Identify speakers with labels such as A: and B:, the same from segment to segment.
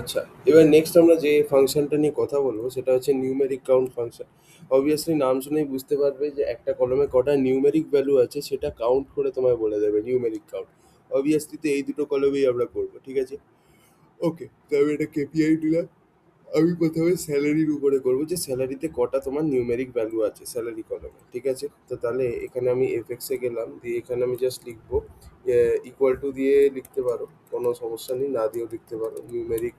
A: আচ্ছা, এবার নেক্সট আমরা যে ফাংশনটা নিয়ে কথা বলবো সেটা হচ্ছে নিউমেরিক কাউন্ট ফাংশন। অবভিয়াসলি নাম শুনেই বুঝতে পারবে যে একটা কলমে কটা নিউমেরিক ভ্যালু আছে সেটা কাউন্ট করে তোমায় বলে দেবে নিউমেরিক কাউন্ট। অবভিয়াসলি তো এই দুটো কলমেই আমরা করবো, ঠিক আছে? ওকে, তো আমি এটা কেপিআই দিলাম। আমি প্রথমে স্যালারির উপরে করবো যে স্যালারিতে কটা তোমার নিউমেরিক ভ্যালু আছে স্যালারি কলমে, ঠিক আছে? তো তাহলে এখানে আমি এফএক্সে গেলাম, দিয়ে এখানে আমি জাস্ট লিখবো ইকুয়াল টু দিয়ে লিখতে পারো, কোনো সমস্যা নেই, না দিয়েও লিখতে পারো নিউমেরিক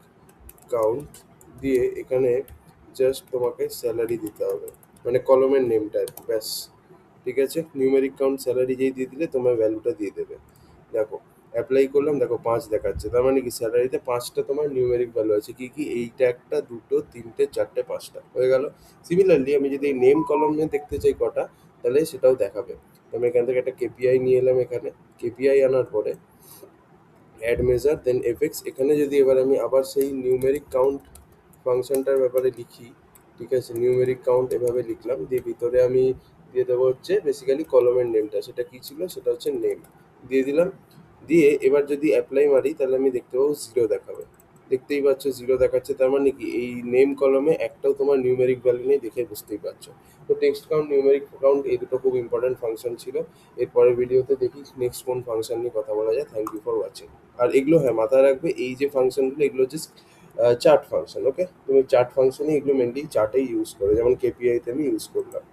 A: কাউন্ট। দিয়ে এখানে জাস্ট তোমাকে স্যালারি দিতে হবে, মানে কলমের নেমটা আর কি, ব্যাস। ঠিক আছে, নিউমেরিক কাউন্ট স্যালারি যেই দিয়ে দিলে তোমার ভ্যালুটা দিয়ে দেবে। দেখো, অ্যাপ্লাই করলাম, দেখো 5 দেখাচ্ছে, তার মানে কি স্যালারিতে 5টা তোমার নিউমেরিক ভ্যালু আছে। কি কি? এইটা একটা, দুটো, তিনটে, চারটে, 5টা হয়ে গেল। সিমিলারলি আমি যদি নেম কলমে দেখতে চাই কটা, তাহলে সেটাও দেখাবে। তো আমি এখান থেকে একটা কেপিআই নিয়ে এলাম, এখানে কেপিআই আনার পরে অ্যাড মেজার দেন এফএক্স। এখানে যদি এবার আমি আবার সেই নিউমেরিক কাউন্ট ফাংশনটার ব্যাপারে লিখি, ঠিক আছে? নিউমেরিক কাউন্ট এভাবে লিখলাম, দিয়ে ভিতরে আমি দিয়ে দেবো হচ্ছে বেসিক্যালি কলমের নেমটা, সেটা কি ছিল, সেটা হচ্ছে নেম, দিয়ে দিলাম। দিয়ে এবার যদি অ্যাপ্লাই মারি তাহলে আমি দেখতে পাবো জিরো দেখাবে। দেখতেই পাচ্ছ জিরো দেখাচ্ছে, তার মানে কি এই নেম কলমে একটাও তোমার নিউমেরিক ভ্যালু নেই, দেখে বুঝতেই পারছো। তো টেক্সট কাউন্ট, নিউমেরিক কাউন্ট, এই দুটো খুব ইম্পর্টেন্ট ফাংশন ছিল। এরপরের ভিডিওতে দেখি নেক্সট কোন ফাংশন নিয়ে কথা বলা যায়। Thank you for watching. আর এগুলো হ্যাঁ মাথায় রাখবে, এই যে ফাংশনগুলো এগুলো হচ্ছে চার্ট ফাংশন। ওকে, তুমি চার্ট ফাংশনে এগুলো মেনলি চার্টেই ইউজ করো, যেমন কেপিআইতে আমি ইউজ করলাম।